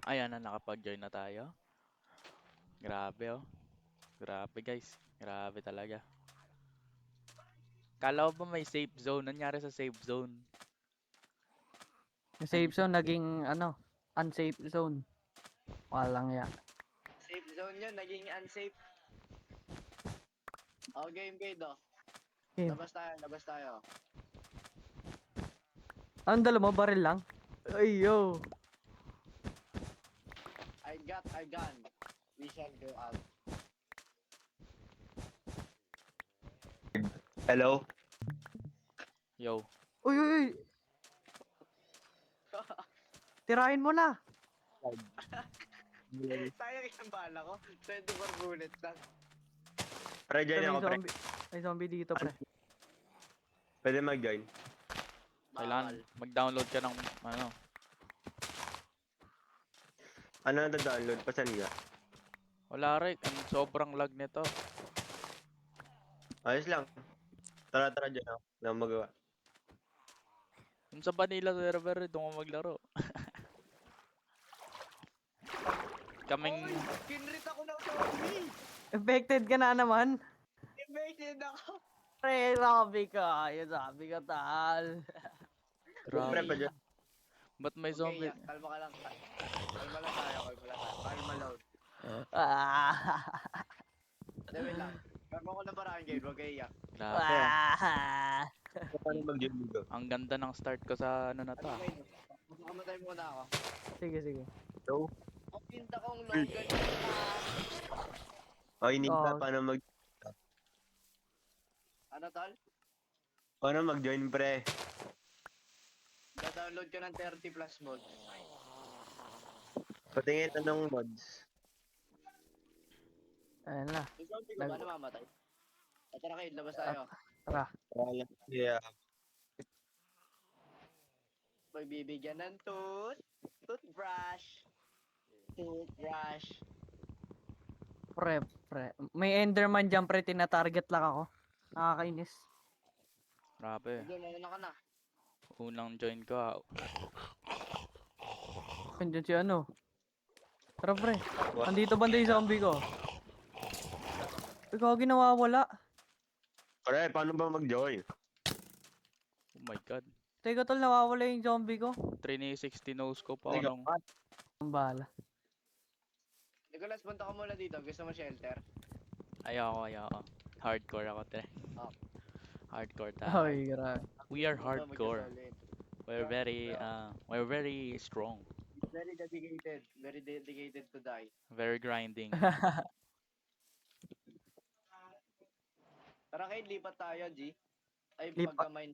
Ayan na, nakapag-join na tayo. Grabe oh. Grabe guys. Grabe talaga. Kala ko ba may safe zone? Nangyari sa safe zone? Yung safe zone naging unsafe zone. Walang ya. Safe zone yun, naging unsafe. Oh, game oh. Game. Labas tayo. Anong dala mo? Baril lang? Ay, yo. I got a gun. We shall go out. Hello? Yo. Uy, uy, uy. Tirahin mo na. Sayang yung bala ko. 24 bullets lang. Pre, join May ako, pre. zombie. May zombie dito, pre. Pwede mag-join. Kailangan Bawal. mag-download ka ng ano. Ano na download? Pasan nga? Wala Rick. Ang sobrang lag nito. Ayos lang. Tara, dyan ako. Wala akong magawa. Kung sa Vanilla server, doon ko maglaro. Kaming... Oy! Kinrit ako ng zombie! Infected ka na naman. Invaded ako! Pre, sabi ka. Sabi ka, tal. Pre, pa Grabe. dyan. Ba't may Okay, zombie? yeah. Kalma ka lang. Kalma lang tayo. Kalma lang. Ah. Wait lang. Bago ko na parang game, huwag kayo iyak. Grabe ah. Ah. Paano mag-join dito? Ang ganda ng start ko sa ano na to Ano ah. kayo? Makamatay muna ako. Sige, sige. So? Ang pinta kong long gun na. Oh, ininta. Oh. Ano tol? Paano mag-join, pre? Da-download ka ng 30 plus mode. Patingin anong mods. Ayan na. Yung zombie ko ba namamatay? Tara kayo, labas tayo. Tara. Wala. Yeah. Magbibigyan ng toothbrush. Toothbrush. Pre. May Enderman dyan, pre. Tina-target lang ako. Nakakainis. Grabe. Doon, ano ka na? Unang join ko ah. Andyan si ano. Tara, pre. Andito banda yung zombie ko. Ikaw ginawawala. Pre, paano ba mag-join? Oh my god. Teka tol, nawawala yung zombie ko. 360 no scope ako nung... Ang bala. Nicholas, punta ka muna dito. Gusto mo shelter? Ayoko. Hardcore ako tre. Oh. Hardcore tayo. Ay, grabe. We are Ito, hardcore. magsasolid. We're very strong. Very dedicated. Very dedicated to die. Very grinding. Tara kayo, lipat tayo, G. Ay, Lipat. pagka-mine.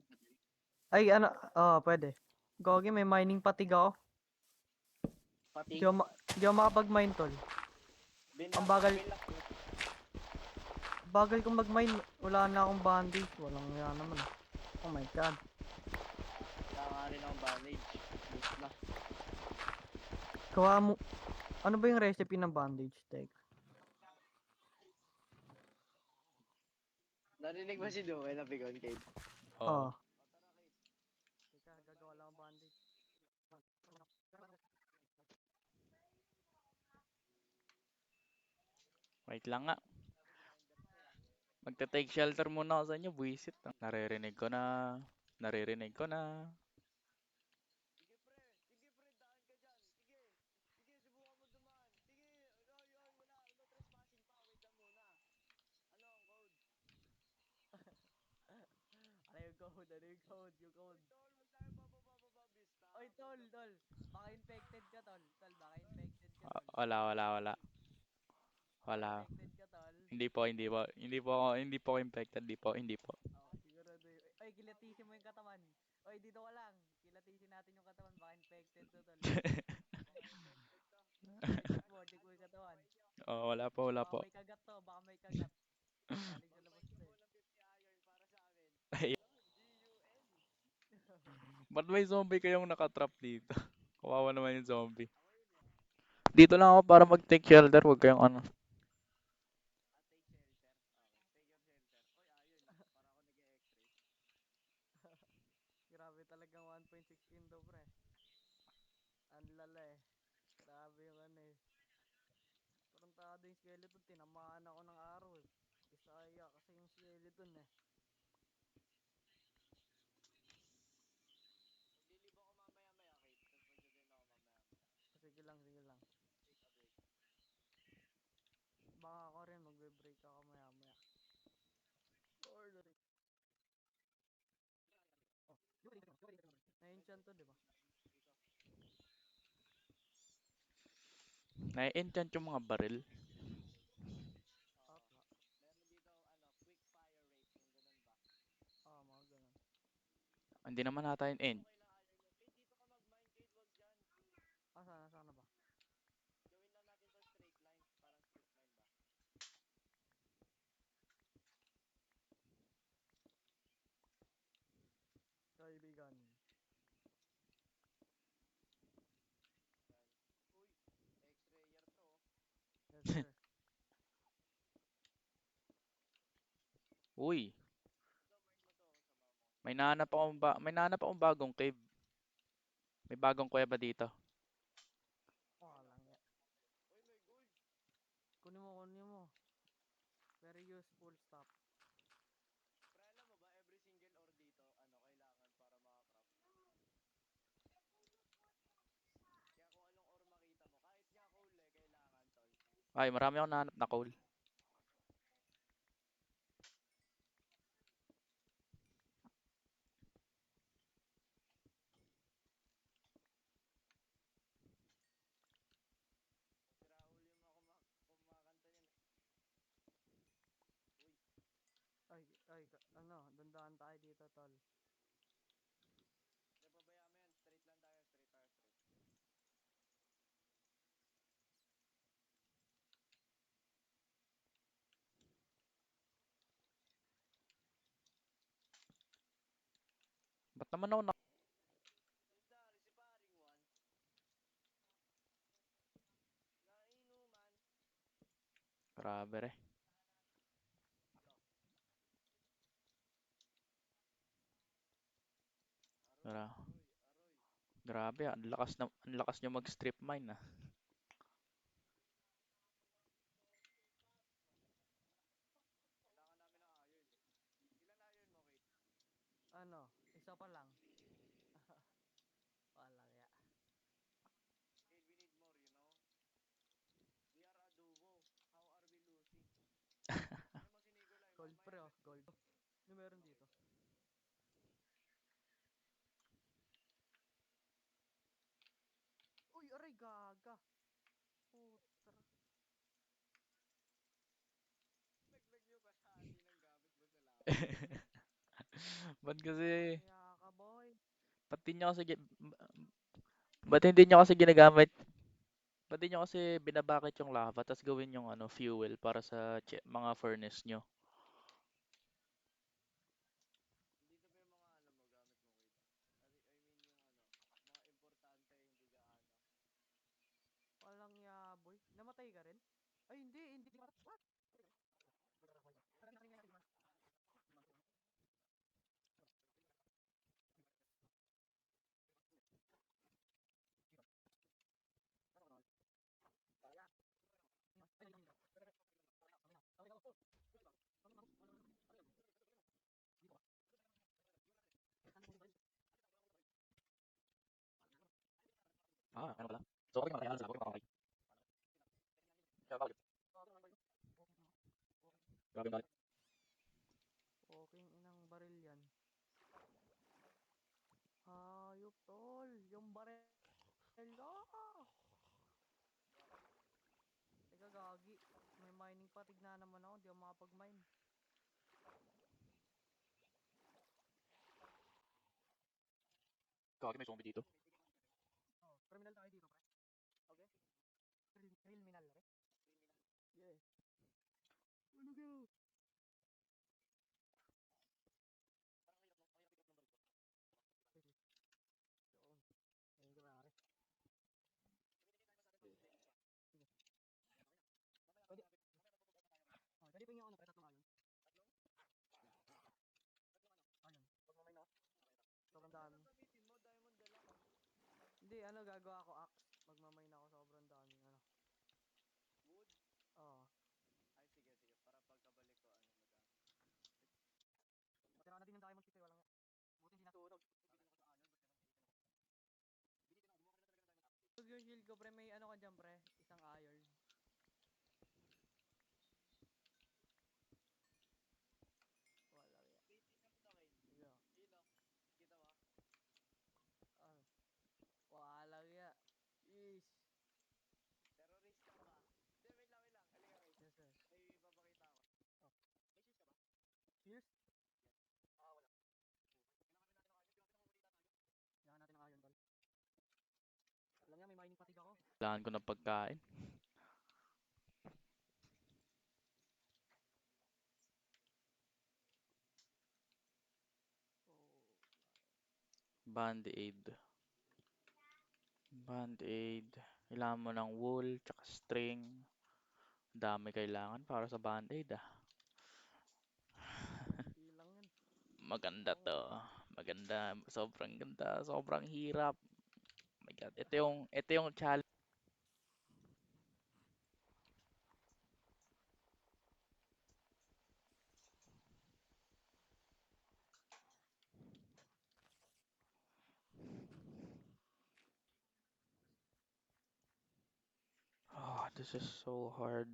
Ay, ano. Pwede. Gogi, may mining patig ako. Pati. Di ako makapag-mine, tol. Ang bagal. Bagal kong mag-mine. Wala na akong bandage. Walang nga naman. Oh my god. Wala nga rin akong bandage. Boost na. Gawa mo. Ano ba yung recipe ng bandage? Teka. Narinig mo si Duwe na Bigon Cave? Oh. Teka, gagawa lang ang bandage. Wait lang nga. Magte-take shelter muna ako sa inyo, buwisit. Naririnig ko na. Naririnig ko na. Ano yung code? Ano yung code? Yung code. Oy, tol. Baka infected ka, tol. Baka infected ka, tol. Wala. Wala. Infected ka, tol. Hindi po ako infected. Hindi po. Oh, sigurado yun. Oy, kilatisin mo yung katawan. Oy, dito ka lang. Kilatisin natin yung katawan. Baka infected to, tol. Check mo yung katawan. Oh, wala po. Baka may kagat to. Baka may kagat. Galing sa labas to eh. Ay, ba't may zombie kayong nakatrap dito? Kawawa naman yung zombie. Dito lang ako para mag-take shelter. Huwag kayong ano. Grabe talagang 1.6 window, pre. Ang lala eh. Grabe yung ano eh. Tarantado yung skeleton. Tinamaan ako ng araw eh. Bisaya kasi yung skeleton eh. Maglilibo ako mamaya-maya, Kate. Tapos magjo-join ako mamaya. Sige lang, sige lang. Baka ako rin magbe-break ako maya maya. Ordering. Oh, na-enchant to, di ba? Nai-enchant yung mga baril. Ata. Meron dito, quick fire rate, yung ganun ba? Mga ganun. Hindi naman nata yung end. Kailangan nyo. Kate, dito ka mag-mine, Kate, wag dyan. Sana ba? Gawin lang natin to straight line, parang strip line ba? Kaibigan. Yan. Uy, X-rayer to. Yes, sir. Uy, Ikaw, mine mo to, kasama mo. may nahanap akong bagong cave. May bagong kuweba dito. Lang ya. Uy, may gold. Kunin mo. Very useful stuff. Pre, alam mo ba, every single ore dito, kailangan para makakraft. Kaya kung anong ore makita mo, kahit nga coal kailangan, tol. Ay, marami akong nahanap na coal. Sira ulo yung mga kumakanta niyan. Uy, Dandaan tayo dito, tol. di pabayaan mo yan. Straight lang tayo, straight tayo, straight. Ba't naman ako na... Sundari, si paring one. Nainuman. Grabe re. Alo. Aroy, Gra aroy, aroy. Grabe, ang lakas nyo mag-strip mine ah. Kailangan namin ng iron eh. Ilan iron mo, Kate? Isa pa lang. Walang ya. Kate, we need more, you know? We are a duo. How are we losing? Ano mo si Nikolai? Gold pre, Mamaya, gold. Ano meron dito? Uy, aray, gaga. Putra. laglag nyo kalahati ng gamit mo sa lava. Ba't kasi... Walang ya ka, boy. Ba't di nyo kasi... Ba't hindi nyo kasi ginagamit... Ba't di nyo kasi binabakit yung lava tapos gawin yung fuel para sa mga furnace nyo? Dito pa yung mga mo, gamit mo, Kate. I mean yung mga importante, hindi gaano. Walang ya, boy. Namatay ka rin? Ay, hindi. What? Ah, ano pala? So, okay naman kaya sa ako yung kaya bakit? Grabe bakit? Okay, inang baril yan. Hayop, tol. Yung baril. Ah! Teka, gagi. May mining pa. Tignan naman ako. Di ako makapag-mine. Kaya may zombie dito. Criminal tayo dito, pre. Okay? Criminal, pre. Yes. Ano ka? Ayun ka, pre. Pwede. Pwede pa yung pre. Tatlong alon. Alon. Pag mamay na. Sobrang dami. Gamitin mo, diamond na lang. Hindi, gagawa ako axe. Magmamay na ako sobrang yung shield ko, pre. May ano ka dyan, pre. Isang iron. Wala ya. Speaking of the kill, Yeah. yun o, kita ba? Ah, wala ya. Is. Terorista ka ba? Hindi, wait lang, wait lang. Halika, wait. Yes, sir. May papakita ako. Oh. May shoes ka ba? Cheers. Ah, wala. Kailangan natin ng iron. Di ba natin ng iron, tol? Alam niya, may mining fatigue ako. Kailangan ko ng pagkain. Oh. Band-aid. Band-aid. Kailangan mo ng wool, tsaka string. Dami kailangan para sa band-aid ah. Konti lang yan. Maganda Oo. to. Maganda. Sobrang ganda. Sobrang hirap. Oh my God. Ito yung challenge. Oh, this is so hard.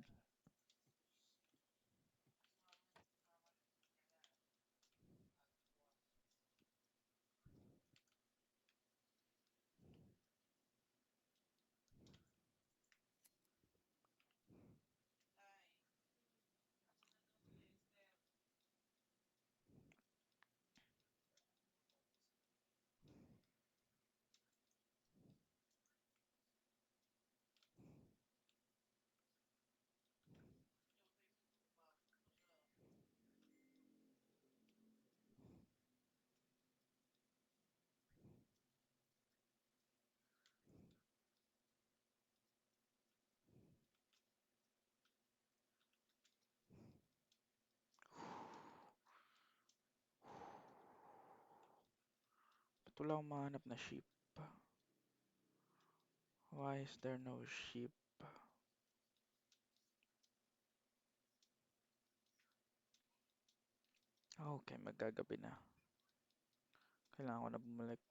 Ba't wala akong mahanap na sheep? Why is there no sheep? Okay, magagabi na. Kailangan ko na bumalik.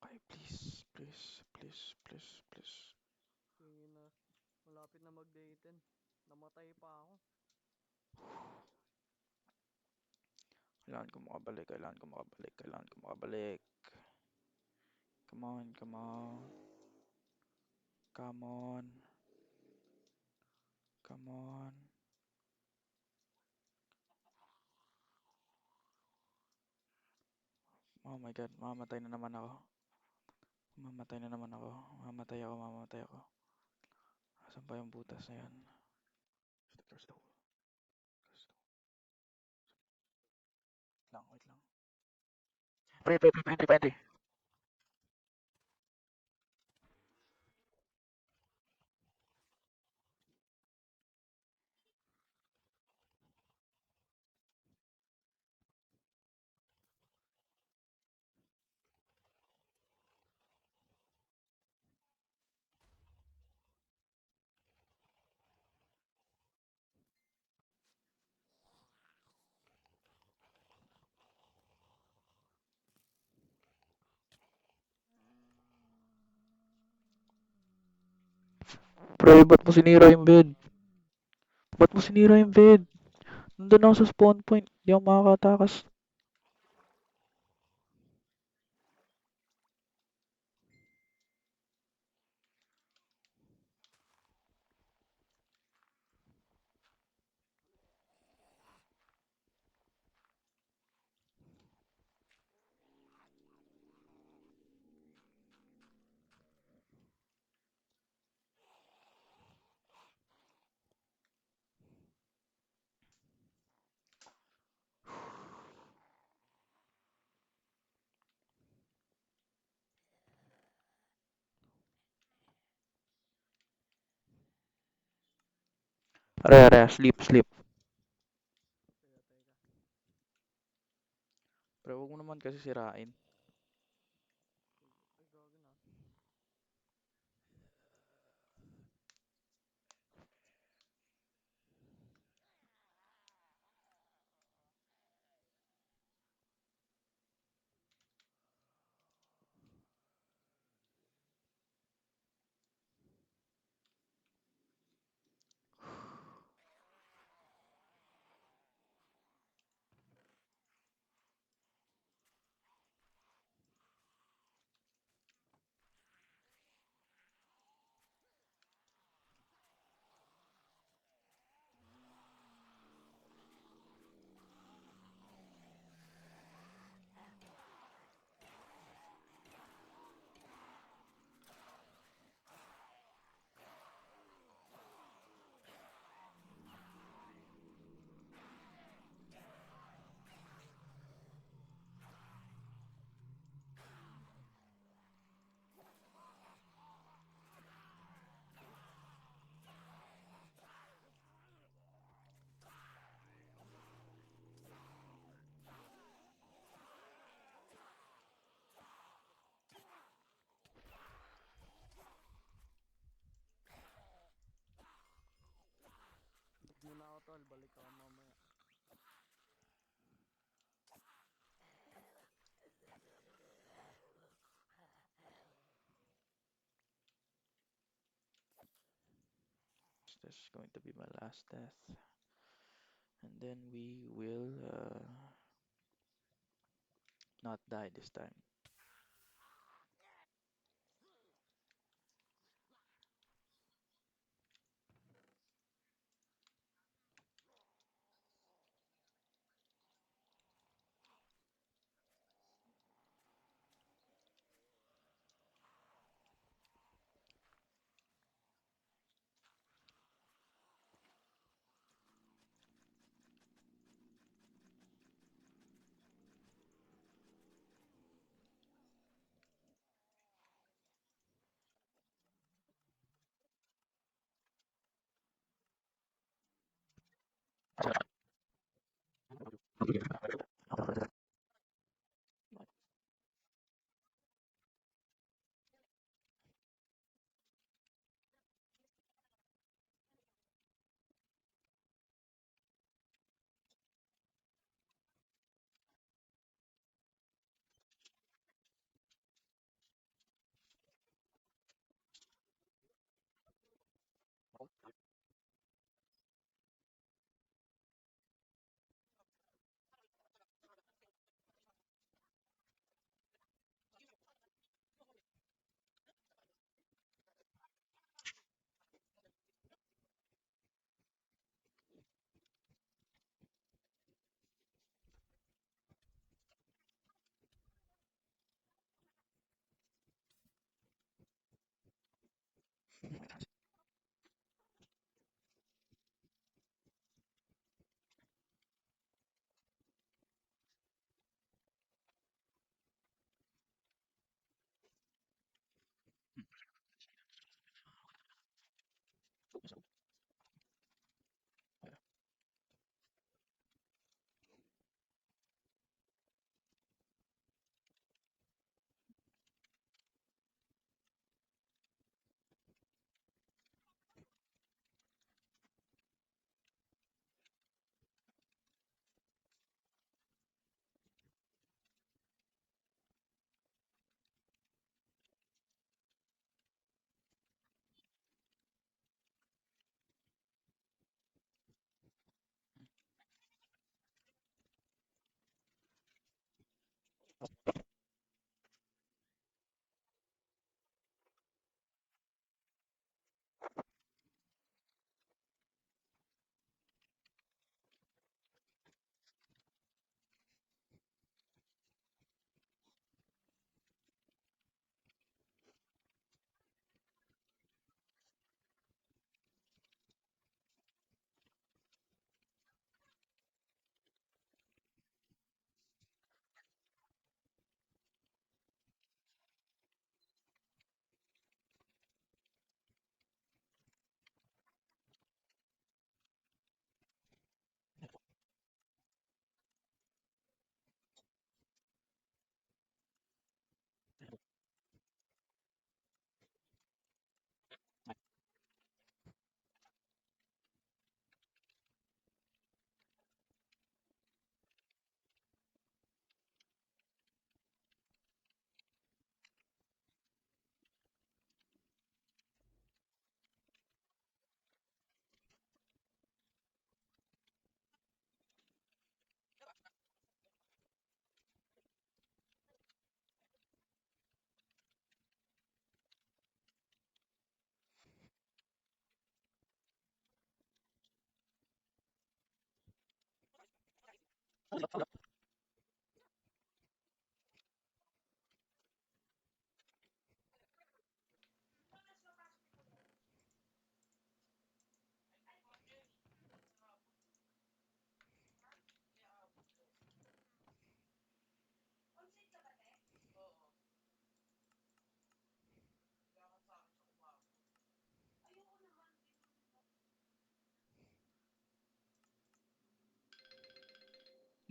Okay, please, please, please, please, please. Sige na. Malapit na mag-day 10. Namatay pa ako. Kailangan ko makabalik, kailangan ko makabalik, kailangan ko makabalik. Come on, come on. Come on. Come on. Oh my God, mamamatay na naman ako. Mamamatay na naman ako. Mamamatay ako, mamamatay ako. Asan ba yung butas na yan? There's the hole. There's the hole. Wait lang, wait lang. Pwede. Pre, ba't mo sinira yung bed? Ba't mo sinira yung bed? Nandun ako sa spawn point. Hindi ako makakatakas. Are, sleep, sleep. Teka. Pre, huwag mo naman kasi sirain. Ay, gago na. tol, balik ako mamaya. This is going to be my last death. And then we will not die this time.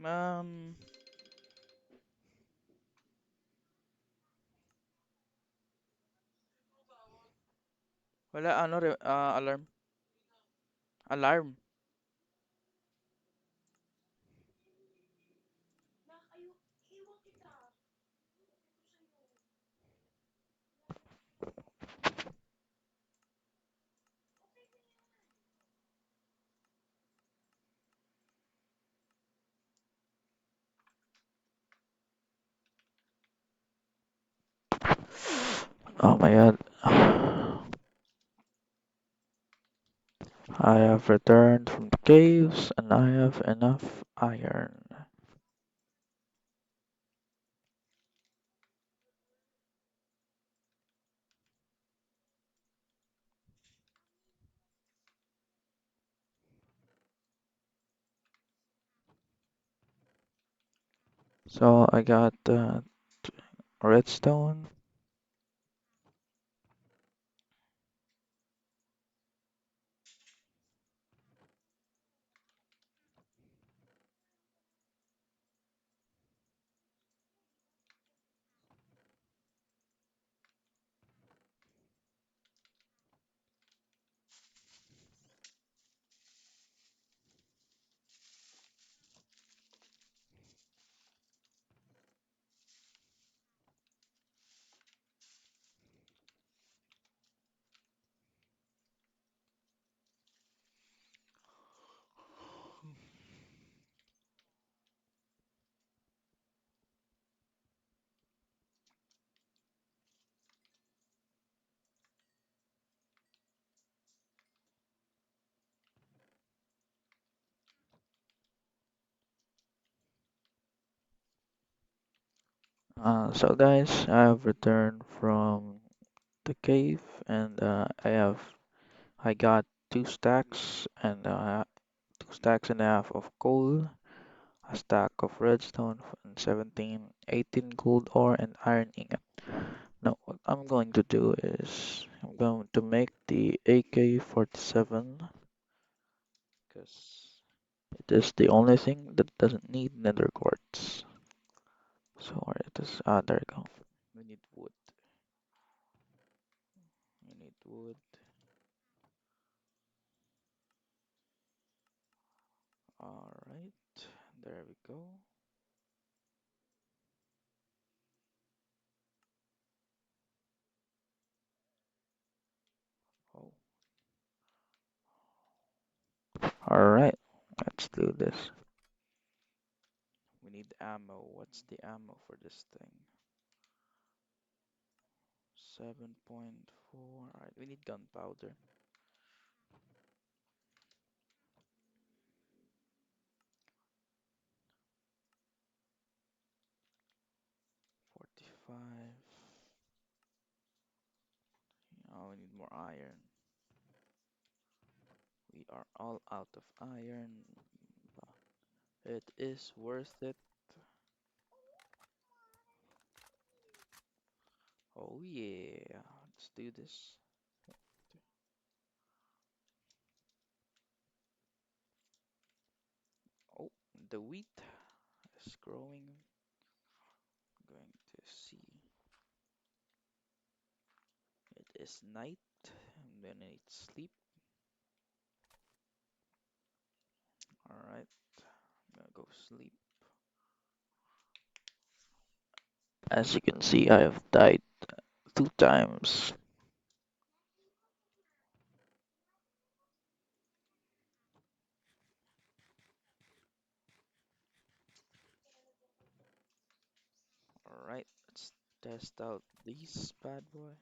Um, wala ano alarm. Alarm. Oh my god. I have returned from the caves and I have enough iron. So I got redstone. So guys, I have returned from the cave and I got 2 stacks and 2 stacks and a half of coal, a stack of redstone and 18 gold ore and iron ingot. Now what I'm going to do is I'm going to make the AK-47 because it is the only thing that doesn't need nether quartz. So where it is, there you go. We need wood. We need wood. Alright, there we go. Oh, alright, let's do this. We need ammo. What's the ammo for this thing? 7.4. Alright, we need gunpowder. 45. Oh, we need more iron. We are all out of iron. But it is worth it. Oh yeah, let's do this. Oh, the wheat is growing. I'm going to see. It is night. I'm gonna need sleep. Alright, I'm gonna go sleep. As you can see, I have died 2 times. Alright, let's test out these bad boy.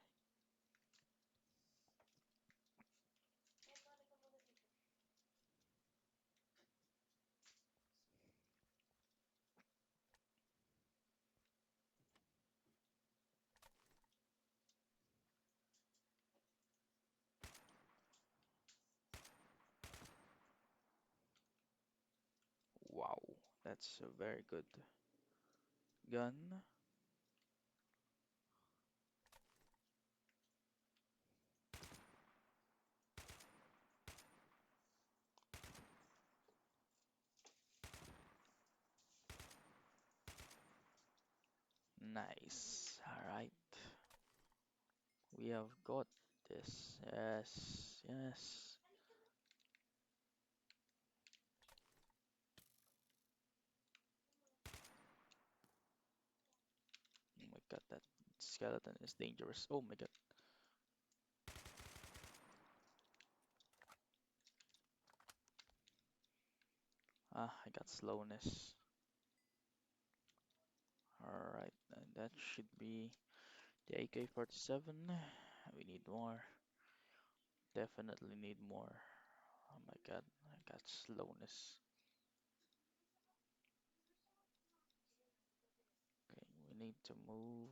Wow, that's a very good gun. Nice. Alright, we have got this. Yes, yes. Oh my god, that skeleton is dangerous. Oh my god. Ah, I got slowness. Alright, and that should be The AK-47, we need more. Definitely need more. Oh my god, I got slowness. Okay, we need to move.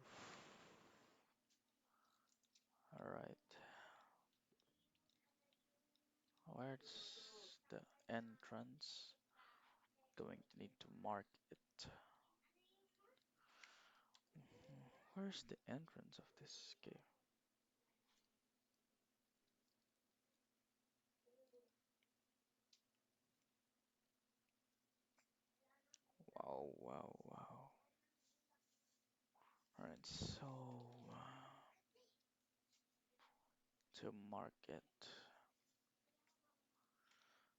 Alright, where's the entrance? Going to need to mark it. Where's the entrance of this cave? Wow, wow, wow. Alright, so to mark it.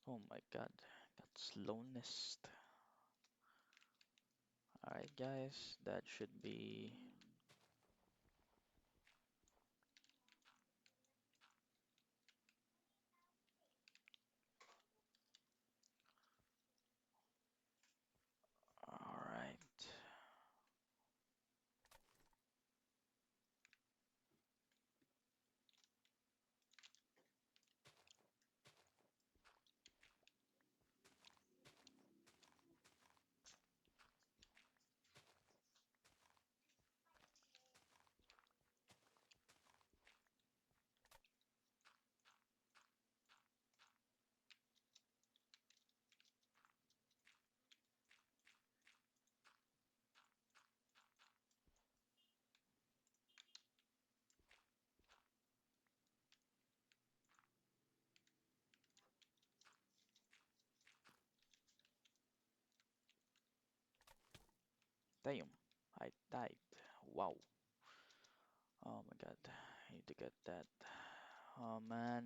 Oh my god, got slowness. Alright, guys, that should be. Alright. Damn, I died. Wow. Oh my god, I need to get that. Oh man,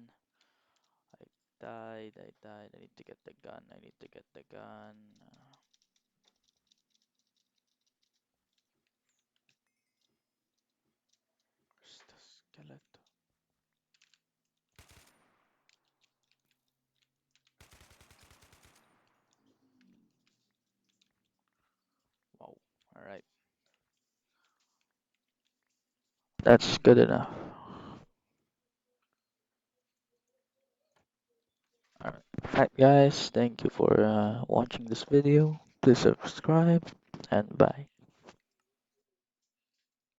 I I died. I need to get the gun. I need to get the gun. Where's the skeleton? Wow. Alright, that's good enough. Alright, guys, thank you for watching this video. Please subscribe and bye.